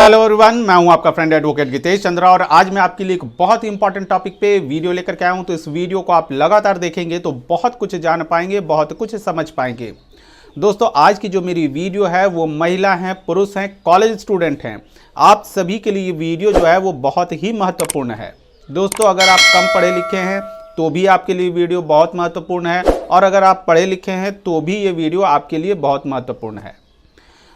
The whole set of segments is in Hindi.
हेलो एवरीवन, मैं हूं आपका फ्रेंड एडवोकेट गितेश चंद्रा और आज मैं आपके लिए एक बहुत ही इंपॉर्टेंट टॉपिक पे वीडियो लेकर के आया हूं। तो इस वीडियो को आप लगातार देखेंगे तो बहुत कुछ जान पाएंगे, बहुत कुछ समझ पाएंगे। दोस्तों, आज की जो मेरी वीडियो है वो महिला हैं, पुरुष हैं, कॉलेज स्टूडेंट हैं, आप सभी के लिए ये वीडियो जो है वो बहुत ही महत्वपूर्ण है। दोस्तों, अगर आप कम पढ़े लिखे हैं तो भी आपके लिए वीडियो बहुत महत्वपूर्ण है, और अगर आप पढ़े लिखे हैं तो भी ये वीडियो आपके लिए बहुत महत्वपूर्ण है।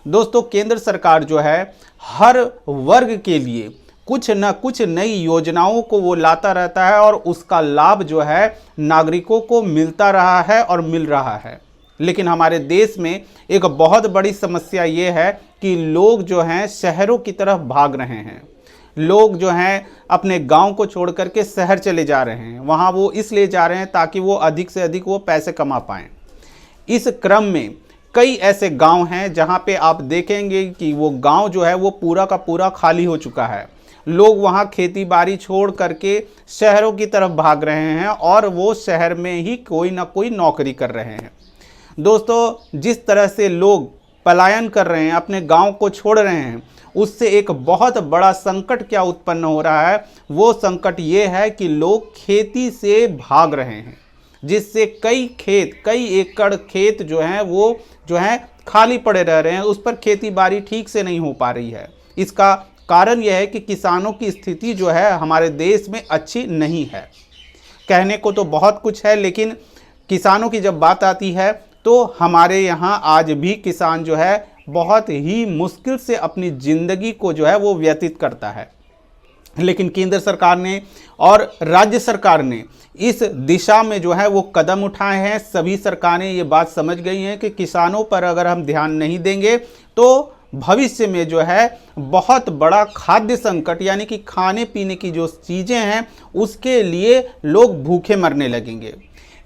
दोस्तों, केंद्र सरकार जो है हर वर्ग के लिए कुछ न कुछ नई योजनाओं को वो लाता रहता है और उसका लाभ जो है नागरिकों को मिलता रहा है और मिल रहा है। लेकिन हमारे देश में एक बहुत बड़ी समस्या ये है कि लोग जो हैं शहरों की तरफ भाग रहे हैं। लोग जो हैं अपने गांव को छोड़ करके शहर चले जा रहे हैं। वहाँ वो इसलिए जा रहे हैं ताकि वो अधिक से अधिक वो पैसे कमा पाएँ। इस क्रम में कई ऐसे गांव हैं जहां पे आप देखेंगे कि वो गांव जो है वो पूरा का पूरा खाली हो चुका है। लोग वहां खेती बाड़ी छोड़ करके शहरों की तरफ भाग रहे हैं और वो शहर में ही कोई ना कोई नौकरी कर रहे हैं। दोस्तों, जिस तरह से लोग पलायन कर रहे हैं, अपने गांव को छोड़ रहे हैं, उससे एक बहुत बड़ा संकट क्या उत्पन्न हो रहा है। वो संकट ये है कि लोग खेती से भाग रहे हैं, जिससे कई एकड़ खेत जो हैं वो खाली पड़े रह रहे हैं। उस पर खेती बाड़ी ठीक से नहीं हो पा रही है। इसका कारण यह है कि किसानों की स्थिति जो है हमारे देश में अच्छी नहीं है। कहने को तो बहुत कुछ है, लेकिन किसानों की जब बात आती है तो हमारे यहाँ आज भी किसान जो है बहुत ही मुश्किल से अपनी ज़िंदगी को जो है वो व्यतीत करता है। लेकिन केंद्र सरकार ने और राज्य सरकार ने इस दिशा में जो है वो कदम उठाए हैं। सभी सरकारें ये बात समझ गई हैं कि किसानों पर अगर हम ध्यान नहीं देंगे तो भविष्य में जो है बहुत बड़ा खाद्य संकट, यानी कि खाने पीने की जो चीज़ें हैं उसके लिए लोग भूखे मरने लगेंगे।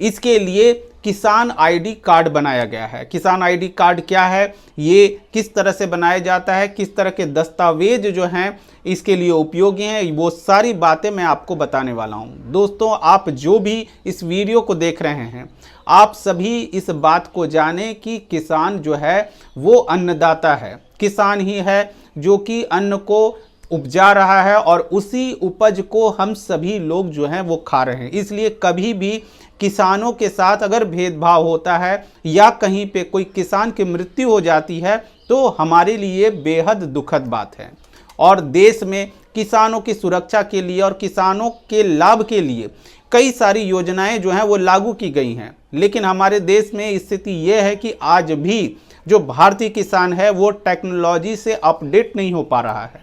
इसके लिए किसान आईडी कार्ड बनाया गया है। किसान आईडी कार्ड क्या है, ये किस तरह से बनाया जाता है, किस तरह के दस्तावेज जो हैं इसके लिए उपयोगी हैं, वो सारी बातें मैं आपको बताने वाला हूं। दोस्तों, आप जो भी इस वीडियो को देख रहे हैं, आप सभी इस बात को जानें कि किसान जो है वो अन्नदाता है। किसान ही है जो कि अन्न को उपजा रहा है और उसी उपज को हम सभी लोग जो हैं वो खा रहे हैं। इसलिए कभी भी किसानों के साथ अगर भेदभाव होता है या कहीं पे कोई किसान की मृत्यु हो जाती है तो हमारे लिए बेहद दुखद बात है। और देश में किसानों की सुरक्षा के लिए और किसानों के लाभ के लिए कई सारी योजनाएं जो हैं वो लागू की गई हैं। लेकिन हमारे देश में स्थिति ये है कि आज भी जो भारतीय किसान है वो टेक्नोलॉजी से अपडेट नहीं हो पा रहा है।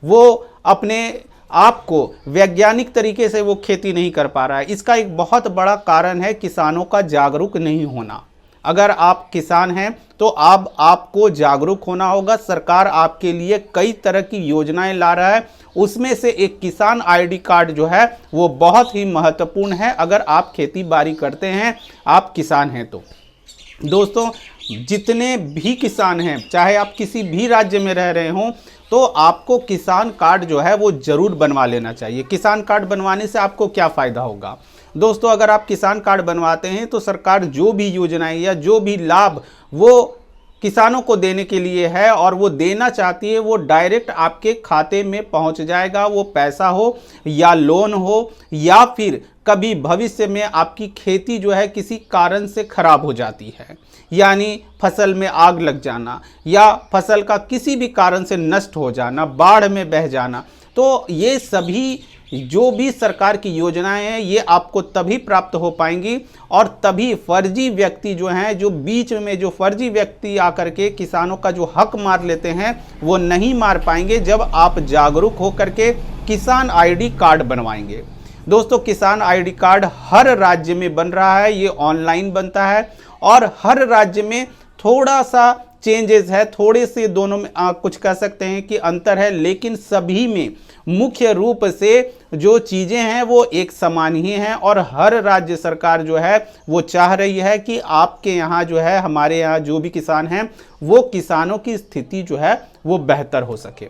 वो अपने आप को वैज्ञानिक तरीके से वो खेती नहीं कर पा रहा है। इसका एक बहुत बड़ा कारण है किसानों का जागरूक नहीं होना। अगर आप किसान हैं तो आपको जागरूक होना होगा। सरकार आपके लिए कई तरह की योजनाएं ला रहा है, उसमें से एक किसान आईडी कार्ड जो है वो बहुत ही महत्वपूर्ण है। अगर आप खेती बाड़ी करते हैं, आप किसान हैं तो। दोस्तों, जितने भी किसान हैं, चाहे आप किसी भी राज्य में रह रहे हों, तो आपको किसान कार्ड जो है वो ज़रूर बनवा लेना चाहिए। किसान कार्ड बनवाने से आपको क्या फ़ायदा होगा? दोस्तों, अगर आप किसान कार्ड बनवाते हैं तो सरकार जो भी योजनाएं या जो भी लाभ वो किसानों को देने के लिए है और वो देना चाहती है, वो डायरेक्ट आपके खाते में पहुंच जाएगा। वो पैसा हो या लोन हो या फिर कभी भविष्य में आपकी खेती जो है किसी कारण से खराब हो जाती है, यानी फसल में आग लग जाना या फसल का किसी भी कारण से नष्ट हो जाना, बाढ़ में बह जाना, तो ये सभी जो भी सरकार की योजनाएं हैं ये आपको तभी प्राप्त हो पाएंगी। और तभी फर्जी व्यक्ति जो हैं, जो बीच में जो फर्जी व्यक्ति आकर के किसानों का जो हक मार लेते हैं, वो नहीं मार पाएंगे जब आप जागरूक हो करके किसान आईडी कार्ड बनवाएंगे। दोस्तों, किसान आईडी कार्ड हर राज्य में बन रहा है, ये ऑनलाइन बनता है और हर राज्य में थोड़ा सा चेंजेस है, थोड़े से दोनों में कुछ कह सकते हैं कि अंतर है, लेकिन सभी में मुख्य रूप से जो चीज़ें हैं वो एक समान ही हैं। और हर राज्य सरकार जो है वो चाह रही है कि आपके यहाँ जो है, हमारे यहाँ जो भी किसान हैं, वो किसानों की स्थिति जो है वो बेहतर हो सके।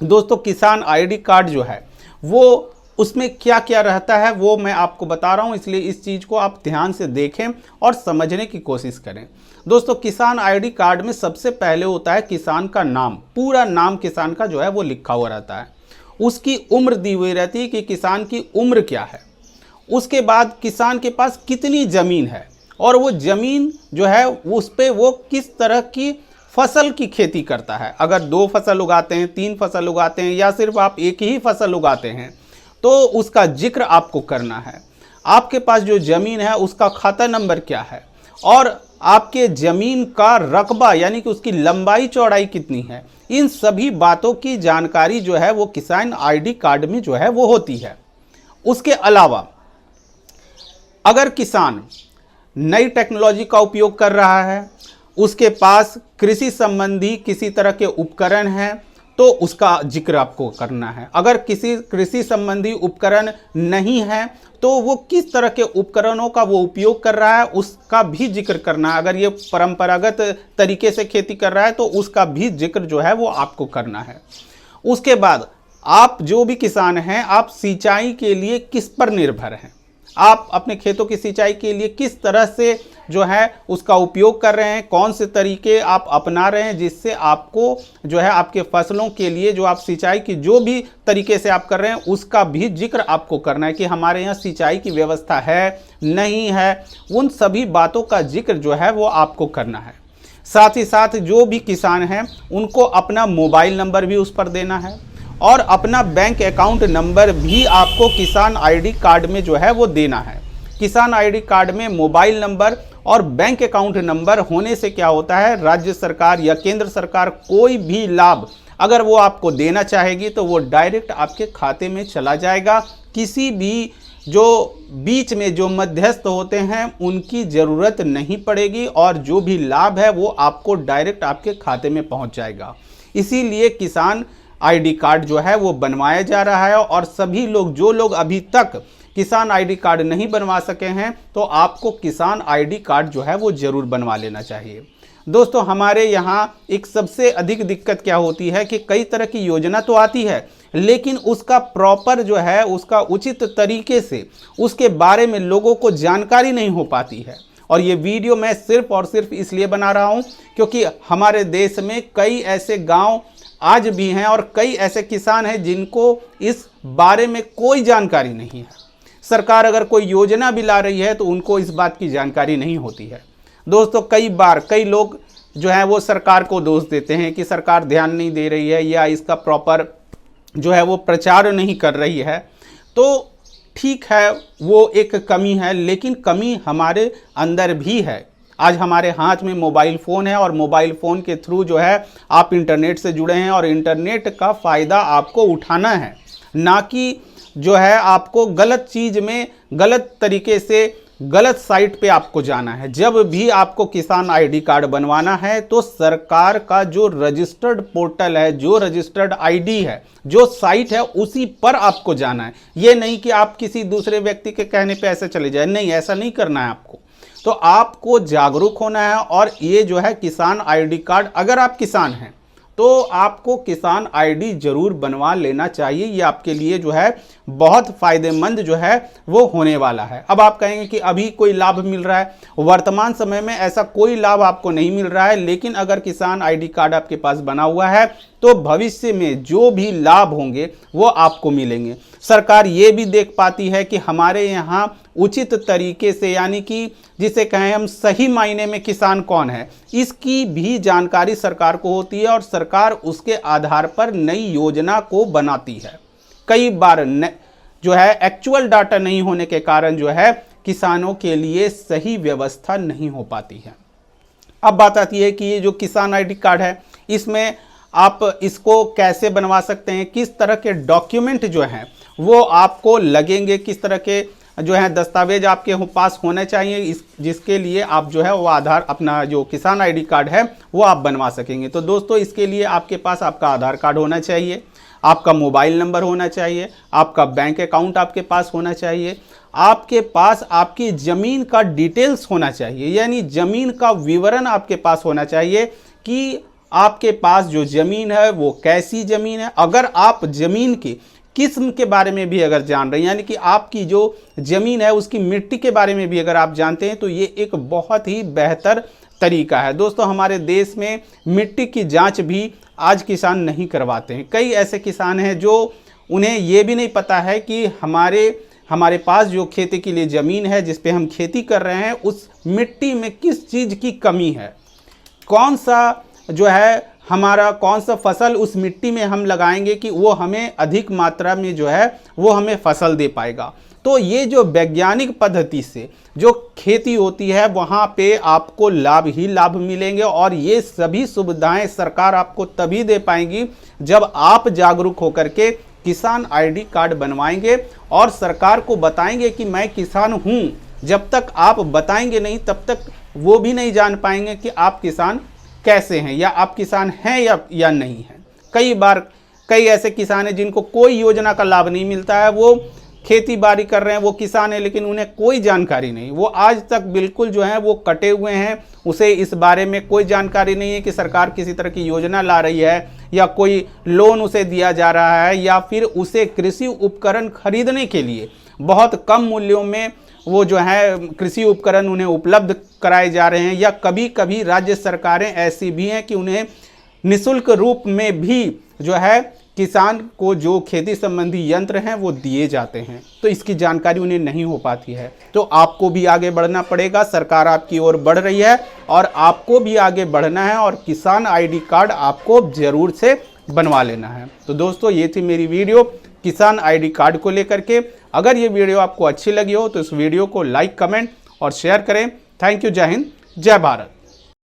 दोस्तों, किसान आईडी कार्ड जो है वो उसमें क्या क्या रहता है वो मैं आपको बता रहा हूँ, इसलिए इस चीज़ को आप ध्यान से देखें और समझने की कोशिश करें। दोस्तों किसान आईडी कार्ड में सबसे पहले होता है किसान का नाम, पूरा नाम किसान का जो है वो लिखा हुआ रहता है। उसकी उम्र दी हुई रहती है कि किसान की उम्र क्या है। उसके बाद किसान के पास कितनी ज़मीन है और वो ज़मीन जो है उस पर वो किस तरह की फसल की खेती करता है। अगर 2 फसल उगाते हैं, 3 फसल उगाते हैं या सिर्फ आप एक ही फसल उगाते हैं तो उसका जिक्र आपको करना है। आपके पास जो ज़मीन है उसका खाता नंबर क्या है और आपके ज़मीन का रकबा यानी कि उसकी लंबाई चौड़ाई कितनी है, इन सभी बातों की जानकारी जो है वो किसान आईडी कार्ड में जो है वो होती है। उसके अलावा अगर किसान नई टेक्नोलॉजी का उपयोग कर रहा है, उसके पास कृषि संबंधी किसी तरह के उपकरण हैं तो उसका जिक्र आपको करना है। अगर किसी कृषि संबंधी उपकरण नहीं है तो वो किस तरह के उपकरणों का वो उपयोग कर रहा है उसका भी जिक्र करना है। अगर ये परंपरागत तरीके से खेती कर रहा है तो उसका भी जिक्र जो है वो आपको करना है। उसके बाद आप जो भी किसान हैं, आप सिंचाई के लिए किस पर निर्भर हैं, आप अपने खेतों की सिंचाई के लिए किस तरह से जो है उसका उपयोग कर रहे हैं, कौन से तरीके आप अपना रहे हैं जिससे आपको जो है आपके फसलों के लिए जो आप सिंचाई की जो भी तरीके से आप कर रहे हैं उसका भी जिक्र आपको करना है कि हमारे यहाँ सिंचाई की व्यवस्था है नहीं है, उन सभी बातों का जिक्र जो है वो आपको करना है। साथ ही साथ जो भी किसान हैं उनको अपना मोबाइल नंबर भी उस पर देना है और अपना बैंक अकाउंट नंबर भी आपको किसान आईडी कार्ड में जो है वो देना है। किसान आईडी कार्ड में मोबाइल नंबर और बैंक अकाउंट नंबर होने से क्या होता है, राज्य सरकार या केंद्र सरकार कोई भी लाभ अगर वो आपको देना चाहेगी तो वो डायरेक्ट आपके खाते में चला जाएगा। किसी भी जो बीच में जो मध्यस्थ होते हैं उनकी ज़रूरत नहीं पड़ेगी और जो भी लाभ है वो आपको डायरेक्ट आपके खाते में पहुंच जाएगा। इसीलिए किसान आईडी कार्ड जो है वो बनवाया जा रहा है और सभी लोग जो लोग अभी तक किसान आईडी कार्ड नहीं बनवा सके हैं तो आपको किसान आईडी कार्ड जो है वो ज़रूर बनवा लेना चाहिए। दोस्तों हमारे यहाँ एक सबसे अधिक दिक्कत क्या होती है कि कई तरह की योजना तो आती है लेकिन उसका प्रॉपर जो है उसका उचित तरीके से उसके बारे में लोगों को जानकारी नहीं हो पाती है। और ये वीडियो मैं सिर्फ और सिर्फ इसलिए बना रहा हूँ क्योंकि हमारे देश में कई ऐसे गाँव आज भी हैं और कई ऐसे किसान हैं जिनको इस बारे में कोई जानकारी नहीं है। सरकार अगर कोई योजना भी ला रही है तो उनको इस बात की जानकारी नहीं होती है। दोस्तों कई बार कई लोग जो है वो सरकार को दोष देते हैं कि सरकार ध्यान नहीं दे रही है या इसका प्रॉपर जो है वो प्रचार नहीं कर रही है। तो ठीक है वो एक कमी है लेकिन कमी हमारे अंदर भी है। आज हमारे हाथ में मोबाइल फ़ोन है और मोबाइल फ़ोन के थ्रू जो है आप इंटरनेट से जुड़े हैं और इंटरनेट का फ़ायदा आपको उठाना है, ना कि जो है आपको गलत चीज़ में गलत तरीके से गलत साइट पे आपको जाना है। जब भी आपको किसान आईडी कार्ड बनवाना है तो सरकार का जो रजिस्टर्ड पोर्टल है, जो रजिस्टर्ड आईडी है, जो साइट है उसी पर आपको जाना है। ये नहीं कि आप किसी दूसरे व्यक्ति के कहने पे ऐसे चले जाए, नहीं, ऐसा नहीं करना है आपको। तो आपको जागरूक होना है और ये जो है किसान आईडी कार्ड, अगर आप किसान हैं तो आपको किसान आईडी जरूर बनवा लेना चाहिए। ये आपके लिए जो है बहुत फ़ायदेमंद जो है वो होने वाला है। अब आप कहेंगे कि अभी कोई लाभ मिल रहा है, वर्तमान समय में ऐसा कोई लाभ आपको नहीं मिल रहा है, लेकिन अगर किसान आईडी कार्ड आपके पास बना हुआ है तो भविष्य में जो भी लाभ होंगे वो आपको मिलेंगे। सरकार ये भी देख पाती है कि हमारे यहाँ उचित तरीके से यानी कि जिसे कहें हम सही मायने में किसान कौन है, इसकी भी जानकारी सरकार को होती है और सरकार उसके आधार पर नई योजना को बनाती है। कई बार जो है एक्चुअल डाटा नहीं होने के कारण जो है किसानों के लिए सही व्यवस्था नहीं हो पाती है। अब बात आती है कि ये जो किसान आईडी कार्ड है इसमें आप इसको कैसे बनवा सकते हैं, किस तरह के डॉक्यूमेंट जो हैं वो आपको लगेंगे, किस तरह के जो है दस्तावेज आपके पास होने चाहिए जिसके लिए आप जो है वो आधार अपना जो किसान आईडी कार्ड है वो आप बनवा सकेंगे। तो दोस्तों इसके लिए आपके पास आपका आधार कार्ड होना चाहिए, आपका मोबाइल नंबर होना चाहिए, आपका बैंक अकाउंट आपके पास होना चाहिए, आपके पास आपकी ज़मीन का डिटेल्स होना चाहिए, यानी ज़मीन का विवरण आपके पास होना चाहिए कि आपके पास जो ज़मीन है वो कैसी ज़मीन है। अगर आप ज़मीन की किस्म के बारे में भी अगर जान रहे हैं, यानी कि आपकी जो ज़मीन है उसकी मिट्टी के बारे में भी अगर आप जानते हैं तो ये एक बहुत ही बेहतर तरीका है। दोस्तों हमारे देश में मिट्टी की जांच भी आज किसान नहीं करवाते हैं। कई ऐसे किसान हैं जो उन्हें ये भी नहीं पता है कि हमारे पास जो खेती के लिए ज़मीन है, जिस पे हम खेती कर रहे हैं, उस मिट्टी में किस चीज़ की कमी है, कौन सा जो है हमारा कौन सा फसल उस मिट्टी में हम लगाएंगे कि वो हमें अधिक मात्रा में जो है वो हमें फसल दे पाएगा। तो ये जो वैज्ञानिक पद्धति से जो खेती होती है वहाँ पे आपको लाभ ही लाभ मिलेंगे, और ये सभी सुविधाएं सरकार आपको तभी दे पाएंगी जब आप जागरूक होकर के किसान आईडी कार्ड बनवाएंगे और सरकार को बताएंगे कि मैं किसान हूँ। जब तक आप बताएंगे नहीं तब तक वो भी नहीं जान पाएंगे कि आप किसान कैसे हैं, या आप किसान हैं या नहीं हैं। कई बार कई ऐसे किसान हैं जिनको कोई योजना का लाभ नहीं मिलता है, वो खेती बाड़ी कर रहे हैं, वो किसान है, लेकिन उन्हें कोई जानकारी नहीं। वो आज तक बिल्कुल जो है वो कटे हुए हैं, उसे इस बारे में कोई जानकारी नहीं है कि सरकार किसी तरह की योजना ला रही है या कोई लोन उसे दिया जा रहा है, या फिर उसे कृषि उपकरण खरीदने के लिए बहुत कम मूल्यों में वो जो है कृषि उपकरण उन्हें उपलब्ध कराए जा रहे हैं, या कभी कभी राज्य सरकारें ऐसी भी हैं कि उन्हें निःशुल्क रूप में भी जो है किसान को जो खेती संबंधी यंत्र हैं वो दिए जाते हैं। तो इसकी जानकारी उन्हें नहीं हो पाती है। तो आपको भी आगे बढ़ना पड़ेगा, सरकार आपकी ओर बढ़ रही है और आपको भी आगे बढ़ना है, और किसान आईडी कार्ड आपको ज़रूर से बनवा लेना है। तो दोस्तों ये थी मेरी वीडियो किसान आईडी कार्ड को लेकर के। अगर ये वीडियो आपको अच्छी लगी हो तो इस वीडियो को लाइक, कमेंट और शेयर करें। Thank you. जय हिंद, जय भारत।